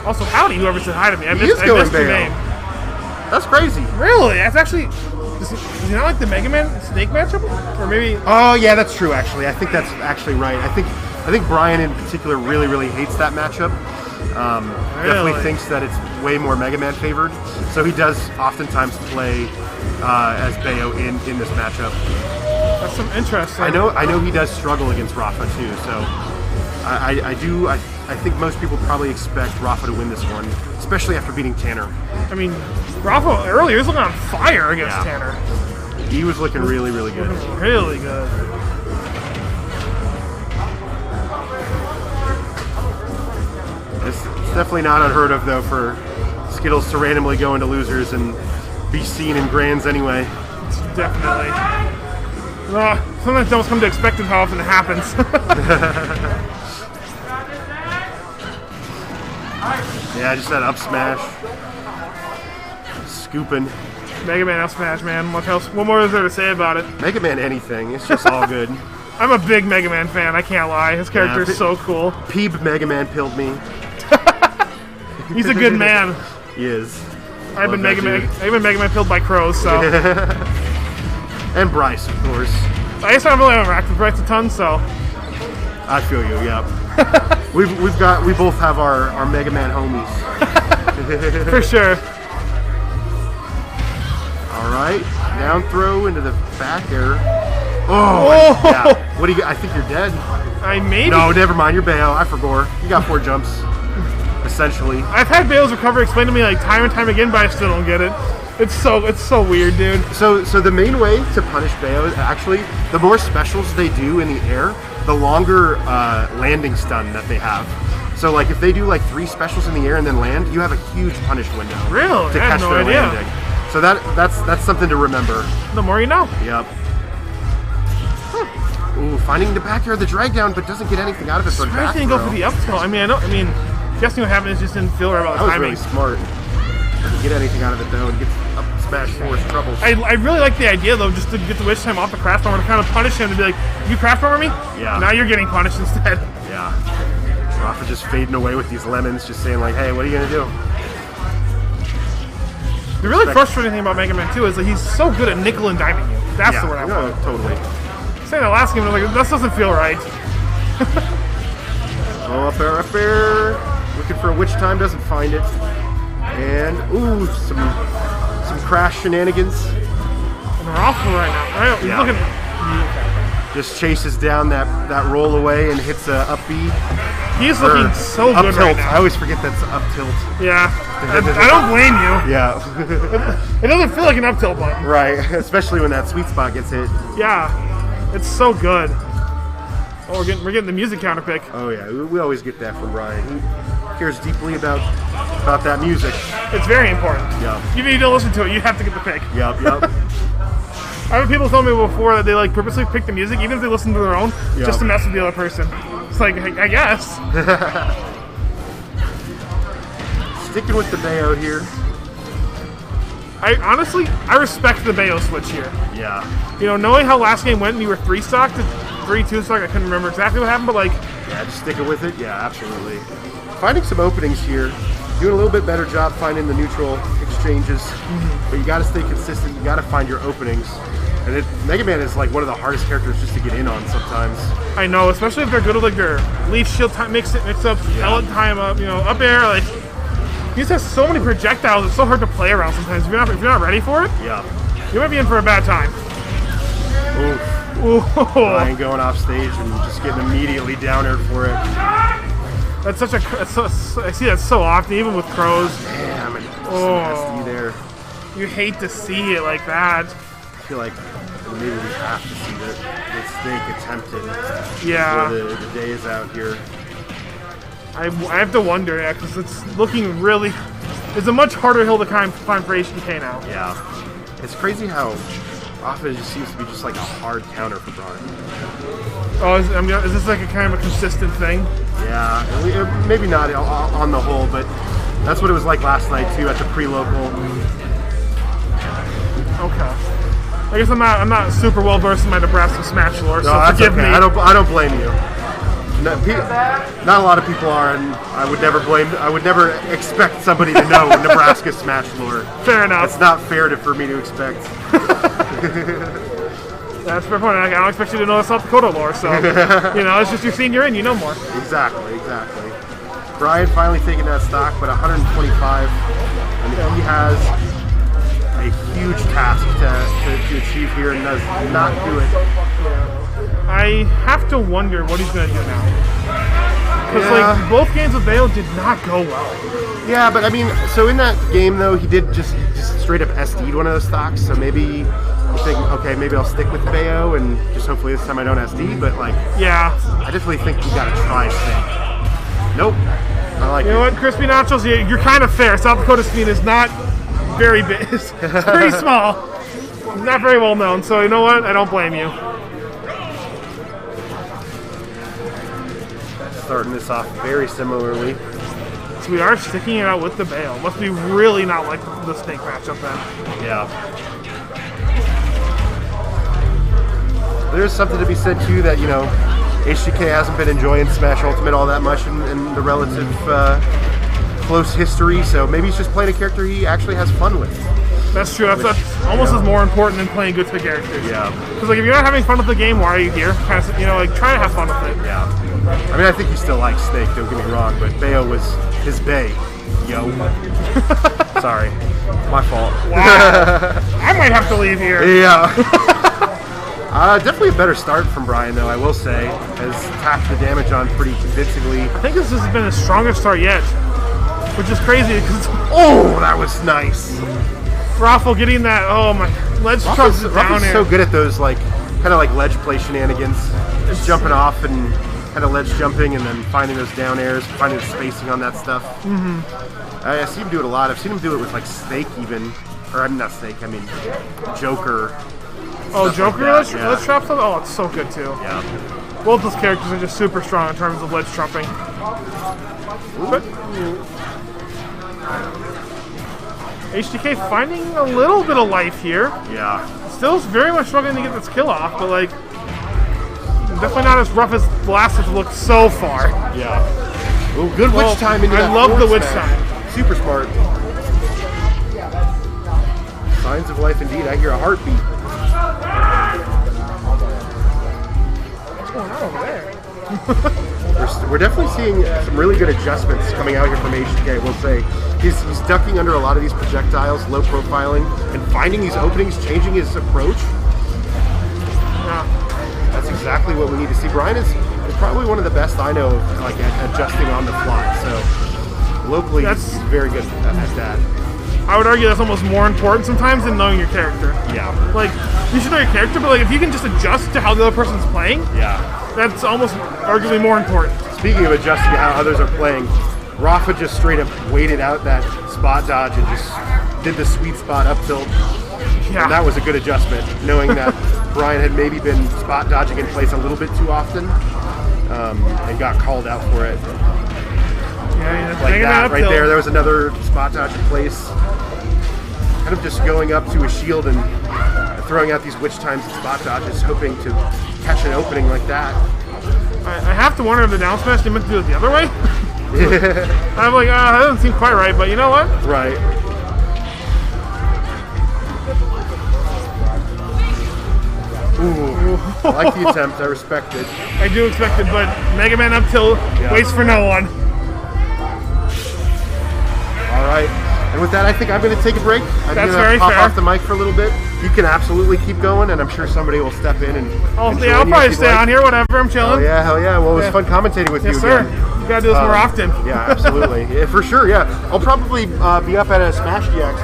Also, howdy, whoever said hi to me. I missed your name. That's crazy. Really? That's actually... Is he not like the Mega Man Snake matchup? Or maybe... Oh, yeah, that's true, actually. I think that's actually right. I think Brian in particular really, really hates that matchup. Definitely thinks that it's way more Mega Man favored. So he does oftentimes play as Bayo in this matchup. That's some interesting. I know he does struggle against Rafa too. So I think most people probably expect Rafa to win this one, especially after beating Tanner. I mean, Rafa earlier was looking on fire against Tanner. He was looking really, really good. Really good. It's definitely not unheard of, though, for Skittles to randomly go into losers and be seen in grands anyway. Definitely. Sometimes don't come to expect it how often it happens. Yeah, just that up smash. Scooping. Mega Man up smash, man. What more is there to say about it? Mega Man anything. It's just all good. I'm a big Mega Man fan, I can't lie. His character is so cool. Peeb Mega Man pilled me. He's a good man. He is. I've been Mega Man pilled by crows, so. And Bryce, of course. I guess I don't really interact with Bryce a ton, so. I feel you, yeah. we both have our Mega Man homies. For sure. All right, down throw into the back air. Oh! Yeah. What do you? I think you're dead. Maybe. No, never mind. You're Bayo. I forgot. You got 4 jumps, essentially. I've had Bayo's recovery explained to me like time and time again, but I still don't get it. It's so weird, dude. So the main way to punish Bayo is actually the more specials they do in the air, the longer landing stun that they have. So like if they do like 3 specials in the air and then land, you have a huge punish window. Really? To catch their landing. So that's something to remember. The more you know. Yep. Ooh, finding the back air, the drag down, but doesn't get anything out of it for back didn't go for the up tilt. I mean, guessing what happened is just didn't feel right about the timing. That was really smart. Doesn't get anything out of it though, and gets up smash force troubles. I really like the idea though, just to get the wish time off the crash bomber to kind of punish him to be like, you crash bomber me? Yeah. Now you're getting punished instead. Yeah. Rafa just fading away with these lemons, just saying like, hey, what are you gonna do? The really frustrating thing about Mega Man 2 is that he's so good at nickel and diming you. That's the word I want. Totally. Saying the last game, I was like, this doesn't feel right. Oh, up air. Looking for a witch time, doesn't find it. And, ooh, some crash shenanigans. And they're awful right now. He's looking... Just chases down that roll away and hits a up B. He's looking so good tilt. right now. I always forget that's up tilt. Yeah. I don't blame you. Yeah. It doesn't feel like an up tilt button. Right, especially when that sweet spot gets hit. Yeah. It's so good. Oh, we're getting the music counter pick. Oh yeah, we always get that from Brian. He cares deeply about that music. It's very important. Yeah. Even if you don't listen to it, you have to get the pick. Yep. I've had people tell me before that they like purposely pick the music, even if they listen to their own, just to mess with the other person. It's like, I guess. Sticking with the Bayo here. I respect the Bayo switch here. Yeah. You know, knowing how last game went and you were 3-stock to 3-2 stock, I couldn't remember exactly what happened, but like... Yeah, just sticking with it. Yeah, absolutely. Finding some openings here. Doing a little bit better job finding the neutral exchanges. But you got to stay consistent. You got to find your openings. And Mega Man is like one of the hardest characters just to get in on sometimes. I know, especially if they're good with like their leaf shield mix-ups, pellet time up, you know, up air, like... He just has so many projectiles, it's so hard to play around sometimes. If you're not ready for it, you might be in for a bad time. Oof. Ryan going off stage and just getting immediately downered for it. That's I see that so often, even with crows. Damn, it's nasty there. You hate to see it like that. I feel like maybe we have to see the snake attempted. Yeah. Before the day is out here. I have to wonder, because it's looking really... It's a much harder hill to climb for HDK now. Yeah. It's crazy how often it just seems to be just like a hard counter for Brian. Oh, is this like a kind of a consistent thing? Yeah, maybe not on the whole, but that's what it was like last night too at the pre-local. Okay. I guess I'm not super well versed in my Nebraska Smash lore, so forgive me. I don't blame you. not a lot of people are, and I would never expect somebody to know Nebraska Smash lore. Fair enough. It's not fair for me to expect. That's a fair point. I don't expect you to know the South Dakota lore, so it's just your senior and you know more. Exactly. Brian finally taking that stock, but 125, and he has a huge task to achieve here and does not do it. I have to wonder what he's going to do now. Because both games with Bayo did not go well. Yeah, but I mean, so in that game though, he did just straight up SD'd one of those stocks, so maybe you think, okay, maybe I'll stick with Bayo and just hopefully this time I don't SD, but yeah, I definitely think you got to try Snake. Nope. I like it. You know what, Crispy Nachos, you're kind of fair. South Dakota Speed is not very big. It's pretty small. Not very well known, so you know what? I don't blame you. Starting this off very similarly. So we are sticking it out with the Bayo. Must be really not like the Snake matchup then. Yeah. There's something to be said too that, HTK hasn't been enjoying Smash Ultimate all that much in the relative close history, so maybe he's just playing a character he actually has fun with. That's true. That's almost as more important than playing good characters. Yeah. Because if you're not having fun with the game, why are you here? Kind of, try to have fun with it. Yeah. I mean, I think he still likes Snake. Don't get me wrong, but Bayo was his bae. Yo. Sorry, my fault. Wow. I might have to leave here. Yeah. Definitely a better start from Brian, though, I will say. Has tapped the damage on pretty convincingly. I think this has been his strongest start yet, which is crazy because that was nice. Raffle getting that. Oh my, ledge trumps down here. So good at those kind of ledge play shenanigans, just jumping off and kind of ledge jumping, and then finding those down airs, finding the spacing on that stuff. Mm-hmm. I see him do it a lot. I've seen him do it with Snake even, or I'm not Snake. I mean Joker. Oh, Joker ledge trap stuff? Oh, it's so good too. Yeah. Both those characters are just super strong in terms of ledge trumping. But HTK finding a little bit of life here. Yeah. Still very much struggling to get this kill off, but definitely not as rough as the last have looked so far. Yeah. Ooh, good witch time into that. I love the witch time. Super smart. Signs of life indeed. I hear a heartbeat. What's going on over there? We're definitely seeing some really good adjustments coming out here from HTK, I will say. He's ducking under a lot of these projectiles, low profiling, and finding these openings, changing his approach. Yeah. That's exactly what we need to see. Brian is probably one of the best I know of, at adjusting on the fly. So locally, he's very good at that. I would argue that's almost more important sometimes than knowing your character. Yeah. You should know your character, but if you can just adjust to how the other person's playing, that's almost arguably more important. Speaking of adjusting to how others are playing, Rafa just straight up waited out that spot dodge and just did the sweet spot up tilt. Yeah. And that was a good adjustment, knowing that Brian had maybe been spot dodging in place a little bit too often and got called out for it. Yeah, like that right there. There was another spot dodge in place. Kind of just going up to a shield and throwing out these witch times and spot dodges, hoping to catch an opening like that. I have to wonder if the down smash they meant to do it the other way. I'm like, that doesn't seem quite right, but you know what? Right. Ooh, I like the attempt. I respect it. I do expect it, but Mega Man up tilt waits for no one. All right. And with that, I think I'm going to take a break. I'm going to pop off the mic for a little bit. You can absolutely keep going, and I'm sure somebody will step in and I'll probably stay on here, whatever. I'm chilling. Oh, yeah, hell yeah. Well, it was fun commentating with you again. Yes, sir. You got to do this more often. Yeah, absolutely. For sure, yeah. I'll probably be up at a Smash DX